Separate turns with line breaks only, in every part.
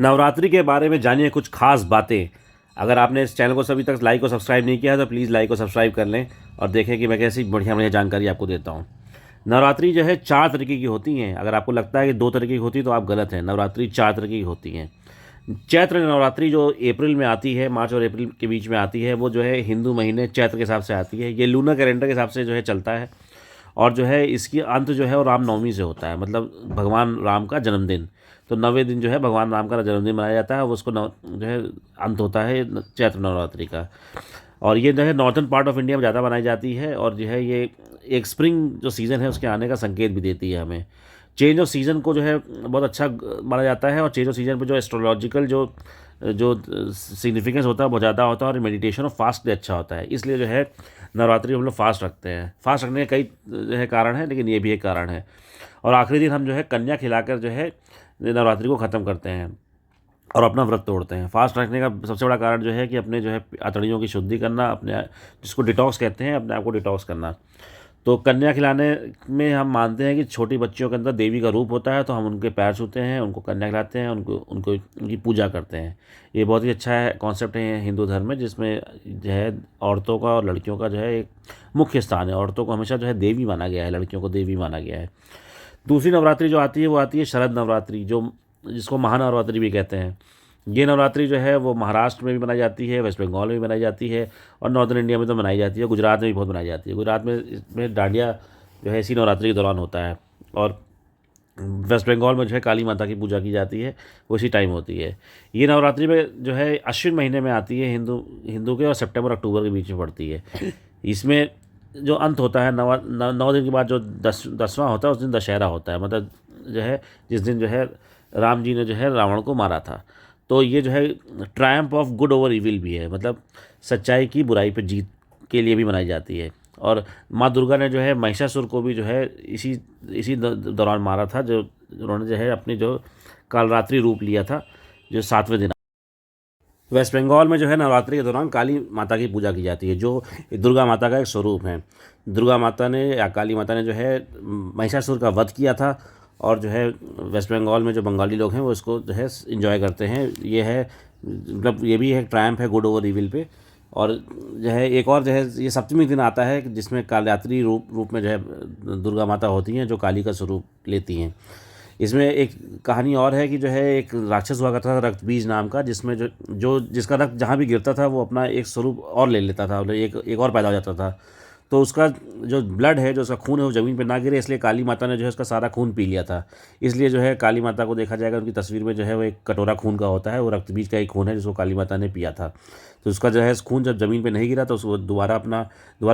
नवरात्रि के बारे में जानिए कुछ खास बातें। अगर आपने इस चैनल को अभी तक लाइक और सब्सक्राइब नहीं किया है तो प्लीज़ लाइक और सब्सक्राइब कर लें और देखें कि मैं कैसी बढ़िया बढ़िया जानकारी आपको देता हूँ। नवरात्रि जो है 4 तरीके की होती हैं। अगर आपको लगता है कि 2 तरीके की होती है तो आप गलत हैं। नवरात्रि 4 तरीके की होती हैं। चैत्र नवरात्रि जो अप्रैल में आती है, मार्च और अप्रैल के बीच में आती है, वो जो है हिंदू महीने चैत्र के हिसाब से आती है। ये लूनर कैलेंडर के हिसाब से जो है चलता है। और जो है इसकी अंत जो है वो रामनवमी से होता है, मतलब भगवान राम का जन्मदिन। तो 9वें दिन जो है भगवान राम का जन्मदिन मनाया जाता है, वो उसको जो है अंत होता है चैत्र नवरात्रि का। और ये जो है नॉर्थन पार्ट ऑफ इंडिया में ज़्यादा बनाई जाती है। और जो है ये एक स्प्रिंग जो सीज़न है उसके आने का संकेत भी देती है हमें। चेंज ऑफ सीज़न को जो है बहुत अच्छा माना जाता है। और चेंज ऑफ सीज़न पर जो एस्ट्रोलॉजिकल जो जो सिग्निफिकेंस होता है बहुत ज़्यादा होता है। और मेडिटेशन और फास्ट भी अच्छा होता है। इसलिए जो है नवरात्रि हम लोग फास्ट रखते हैं। फास्ट रखने के कई जो है कारण है, लेकिन ये भी एक कारण है। और आखिरी दिन हम जो है कन्या खिलाकर जो है नवरात्रि को ख़त्म करते हैं और अपना व्रत तोड़ते हैं। फास्ट रखने का सबसे बड़ा कारण जो है कि अपने जो है आंतड़ियों की शुद्धि करना, अपने जिसको डिटॉक्स कहते हैं, अपने आप को डिटॉक्स करना। तो कन्या खिलाने में हम मानते हैं कि छोटी बच्चियों के अंदर देवी का रूप होता है, तो हम उनके पैर छूते हैं, उनको कन्या खिलाते हैं, उनको उनको उनकी पूजा करते हैं। ये बहुत ही अच्छा है कॉन्सेप्ट है हिंदू धर्म में, जिसमें जो है औरतों का और लड़कियों का जो है एक मुख्य स्थान है। औरतों को हमेशा जो है देवी माना गया है, लड़कियों को देवी माना गया है। दूसरी नवरात्रि जो आती है वो आती है शरद नवरात्रि, जो जिसको महानवरात्रि भी कहते हैं। ये नवरात्रि जो है वो महाराष्ट्र में भी मनाई जाती है, वेस्ट बंगाल में भी मनाई जाती है, और नॉर्दर्न इंडिया में तो मनाई जाती है। गुजरात में भी बहुत मनाई जाती है। गुजरात में इसमें डांडिया जो है इसी नवरात्रि के दौरान होता है। और वेस्ट बंगाल में जो है काली माता की पूजा की जाती है, वो इसी टाइम होती है। ये नवरात्रि में जो है अश्विन महीने में आती है हिंदू के, और सितंबर अक्टूबर के बीच में पड़ती है। इसमें जो अंत होता है 9 दिन के बाद जो 10वां होता है, उस दिन दशहरा होता है। मतलब जो है जिस दिन जो है राम जी ने जो है रावण को मारा था। तो ये जो है Triumph of good over evil भी है, मतलब सच्चाई की बुराई पर जीत के लिए भी मनाई जाती है। और माँ दुर्गा ने जो है महिषासुर को भी जो है इसी इसी दौरान मारा था, जो उन्होंने जो है अपनी जो कालरात्रि रूप लिया था, जो 7वें दिन। वेस्ट बंगाल में जो है नवरात्रि के दौरान काली माता की पूजा की जाती है, जो दुर्गा माता का एक स्वरूप है। दुर्गा माता ने या काली माता ने जो है महिषासुर का वध किया था। और जो है वेस्ट बंगाल में जो बंगाली लोग हैं वो इसको जो है इंजॉय करते हैं। ये है मतलब ये भी एक ट्रायम्फ है गुड ओवर इविल पे। और जो है एक और जो है ये सप्तमी दिन आता है जिसमें कालरात्रि रूप में जो है दुर्गा माता होती हैं, जो काली का स्वरूप लेती हैं। इसमें एक कहानी और है कि जो है एक राक्षस हुआ करता था रक्तबीज नाम का, जिसमें जो जिसका रक्त जहाँ भी गिरता था वो अपना एक स्वरूप और ले लेता था, मतलब एक और पैदा हो जाता था। तो उसका जो ब्लड है, जो उसका खून है, वो ज़मीन पे ना गिरे, इसलिए काली माता ने जो है उसका सारा खून पी लिया था। इसलिए जो है काली माता को देखा जाएगा उनकी तस्वीर में जो है वो एक कटोरा खून का होता है, वो रक्तबीज का एक खून है जिसको काली माता ने पिया था। तो उसका जो है खून जब ज़मीन पे नहीं गिरा तो उसको दोबारा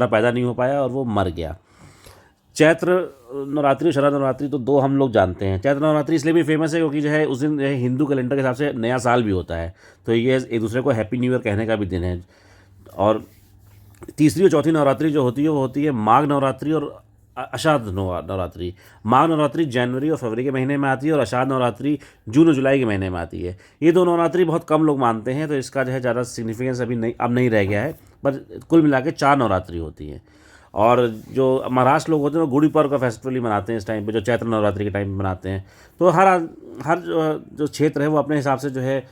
पैदा नहीं हो पाया और वो मर गया। चैत्र नवरात्रि और शरद नवरात्रि तो 2 हम लोग जानते हैं। चैत्र नवरात्रि इसलिए भी फेमस है क्योंकि जो है उस दिन जो है हिंदू कैलेंडर के हिसाब से नया साल भी होता है, तो ये एक दूसरे को हैप्पी न्यू ईयर कहने का भी दिन है। और तीसरी और चौथी नवरात्रि जो होती है वो होती है माघ नवरात्रि और अषाढ़ नवरात्रि। माघ नवरात्रि जनवरी और फरवरी के महीने में आती है, और अषाढ़ नवरात्रि जून और जुलाई के महीने में आती है। ये 2 नवरात्रि बहुत कम लोग मानते हैं, तो इसका जो है ज़्यादा सिग्निफिकेंस अब नहीं रह गया है। पर कुल मिला के 4 नवरात्रि होती हैं। और जो महाराष्ट्र लोग होते हैं वो गुड़ी पर्व का फेस्टिवल ही मनाते हैं इस टाइम पे, जो चैत्र नवरात्रि के टाइम पे मनाते हैं। तो हर जो क्षेत्र है वो अपने हिसाब से जो है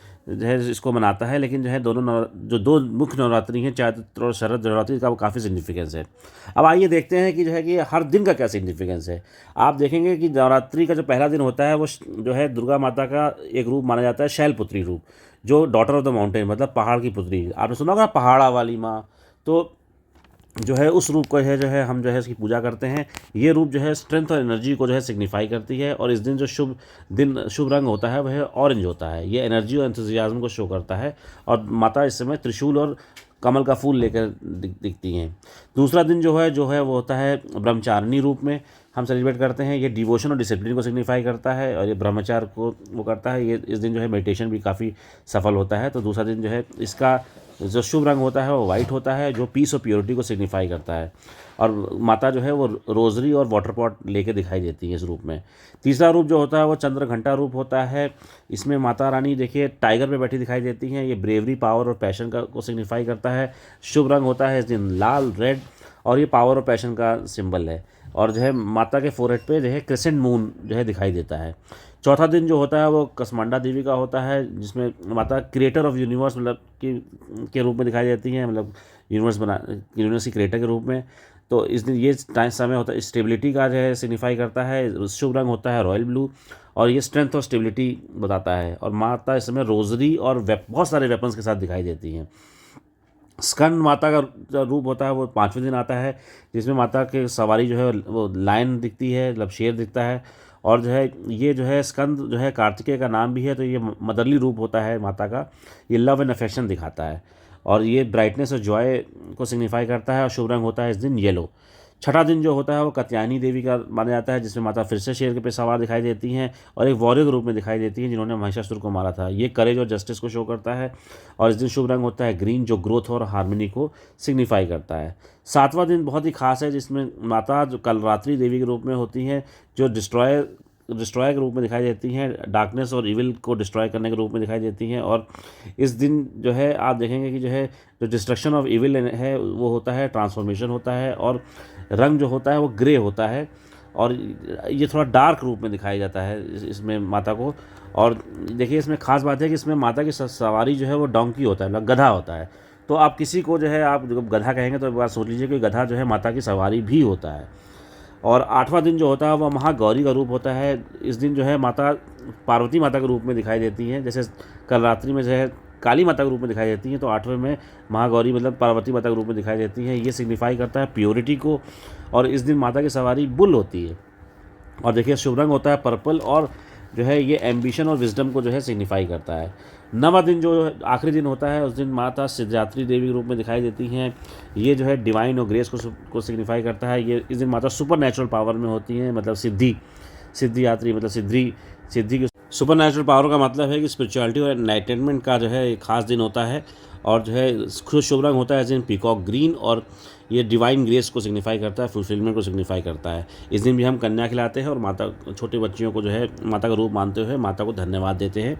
इसको मनाता है। लेकिन जो है जो 2 मुख्य नवरात्रि हैं, चैत्र और शरद नवरात्रि का, वो काफ़ी सिग्निफिकेंस है। अब आइए देखते हैं कि जो है कि हर दिन का क्या सिग्निफिकेंस है। आप देखेंगे कि नवरात्रि का जो पहला दिन होता है वो जो है दुर्गा माता का एक रूप माना जाता है, शैलपुत्री रूप, जो डॉटर ऑफ द माउंटेन, मतलब पहाड़ की पुत्री। आपने सुना होगा पहाड़ा वाली माँ। तो जो है उस रूप को है जो है हम जो है इसकी पूजा करते हैं। ये रूप जो है स्ट्रेंथ और एनर्जी को जो है सिग्निफाई करती है। और इस दिन जो शुभ रंग होता है वह ऑरेंज होता है। ये एनर्जी और एंथुसियाज्म को शो करता है। और माता इस समय त्रिशूल और कमल का फूल लेकर दिखती हैं। दूसरा दिन जो है वो होता है ब्रह्मचारिणी रूप में हम सेलिब्रेट करते हैं। ये डिवोशन और डिसिप्लिन को सिग्निफाई करता है, और ये ब्रह्मचार्य को वो करता है। ये इस दिन जो है मेडिटेशन भी काफ़ी सफल होता है। तो दूसरा दिन जो है इसका जो शुभ रंग होता है वो वाइट होता है, जो पीस और प्योरिटी को सिग्निफाई करता है। और माता जो है वो रोजरी और वाटर पॉट लेके दिखाई देती है इस रूप में। तीसरा रूप जो होता है वो चंद्र घंटा रूप होता है। इसमें माता रानी देखिए टाइगर पे बैठी दिखाई देती हैं। ये ब्रेवरी, पावर और पैशन को सिग्निफाई करता है। शुभ रंग होता है इस दिन लाल, रेड, और ये पावर और पैशन का सिंबल है। और जो है माता के फोरहेड पे जो है क्रिसेंट मून जो है दिखाई देता है। चौथा दिन जो होता है वो कसमांडा देवी का होता है, जिसमें माता क्रिएटर ऑफ यूनिवर्स मतलब के रूप में दिखाई देती हैं, मतलब यूनिवर्स की क्रिएटर के रूप में। तो इस दिन ये समय होता है स्टेबिलिटी का जो है सिग्निफाई करता है। शुभ रंग होता है रॉयल ब्लू, और ये स्ट्रेंथ और स्टेबिलिटी बताता है। और माता इस समय रोजरी और बहुत सारे वेपन्स के साथ दिखाई देती हैं। स्कंद माता का जो रूप होता है वो 5वें दिन आता है, जिसमें माता के सवारी जो है वो लायन दिखती है, मतलब शेर दिखता है। और जो है ये जो है स्कंद जो है कार्तिकेय का नाम भी है, तो ये मदरली रूप होता है माता का। ये लव एंड अफेक्शन दिखाता है, और ये ब्राइटनेस और जॉय को सिग्निफाई करता है। और शुभ रंग होता है इस दिन येलो। छठा दिन जो होता है वो कात्यायनी देवी का माना जाता है, जिसमें माता फिर से शेर के पे सवार दिखाई देती हैं और एक वॉरियर के रूप में दिखाई देती हैं, जिन्होंने महिषासुर को मारा था। ये करेज और जस्टिस को शो करता है। और इस दिन शुभ रंग होता है ग्रीन, जो ग्रोथ और हार्मनी को सिग्निफाई करता है। सातवां दिन बहुत ही खास है, जिसमें माता जो कलरात्रि देवी के रूप में होती हैं, जो डिस्ट्रॉय के रूप में दिखाई देती हैं, डार्कनेस और इविल को डिस्ट्रॉय करने के रूप में दिखाई देती हैं। और इस दिन जो है आप देखेंगे कि जो है जो डिस्ट्रक्शन ऑफ इविल है वो होता है, ट्रांसफॉर्मेशन होता है, और रंग जो होता है वो ग्रे होता है, और ये थोड़ा डार्क रूप में दिखाया जाता है इसमें माता को। और देखिए इसमें खास बात है कि इसमें माता की सवारी जो है वो डोंकी होता है, मतलब गधा होता है। तो आप किसी को जो है आप जब गधा कहेंगे तो एक बार सोच लीजिए कि गधा जो है माता की सवारी भी होता है। और आठवां दिन जो होता है वह महागौरी का रूप होता है। इस दिन जो है माता पार्वती माता के रूप में दिखाई देती हैं, जैसे कल रात्रि में जो है काली माता के रूप में दिखाई देती हैं, तो आठवें में महागौरी मतलब पार्वती माता के रूप में दिखाई देती हैं। ये सिग्निफाई करता है प्योरिटी को। और इस दिन माता की सवारी बुल होती है। और देखिए शुभ रंग होता है पर्पल, और जो है ये एम्बिशन और विजडम को जो है सिग्निफाई करता है। नवा दिन जो आखिरी दिन होता है उस दिन माता सिद्धात्री देवी के रूप में दिखाई देती हैं। ये जो है डिवाइन और ग्रेस को सिग्निफाई करता है। ये इस दिन माता सुपर नेचुरल पावर में होती हैं, मतलब सिद्धियात्री मतलब सिद्धि की सुपर नेचुरल पावर का मतलब है कि स्पिरिचुअलिटी और एनलाइटनमेंट का जो है एक खास दिन होता है। और जो है शुभ रंग होता है इस दिन पीकॉक ग्रीन, और ये डिवाइन ग्रेस को सिग्निफाई करता है, फुलफिलमेंट को सिग्निफाई करता है। इस दिन भी हम कन्या खिलाते हैं और माता छोटी बच्चियों को जो है माता का रूप मानते हुए माता को धन्यवाद देते हैं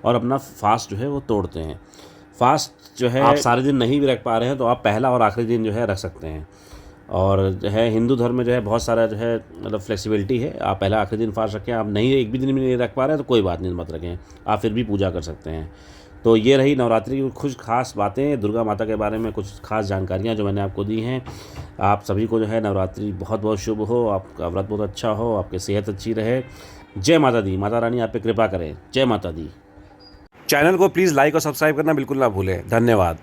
और अपना फास्ट जो है वो तोड़ते हैं। फास्ट जो है आप सारे दिन नहीं भी रख पा रहे हैं तो आप पहला और आखिरी दिन जो है रख सकते हैं। और जो है हिंदू धर्म में जो है बहुत सारा जो है मतलब फ्लेक्सिबिलिटी है, आप पहला आखिरी दिन फास्ट रखें। आप नहीं एक भी दिन में नहीं रख पा रहे हैं तो कोई बात नहीं, मत रखें, आप फिर भी पूजा कर सकते हैं। तो ये रही नवरात्रि की कुछ खास बातें, दुर्गा माता के बारे में कुछ खास जानकारियाँ जो मैंने आपको दी हैं। आप सभी को जो है नवरात्रि बहुत बहुत शुभ हो, आपका व्रत बहुत अच्छा हो, आपकी सेहत अच्छी रहे। जय माता दी, माता रानी आप पे कृपा करें। जय माता दी। चैनल को प्लीज़ लाइक और सब्सक्राइब करना बिल्कुल ना भूलें। धन्यवाद।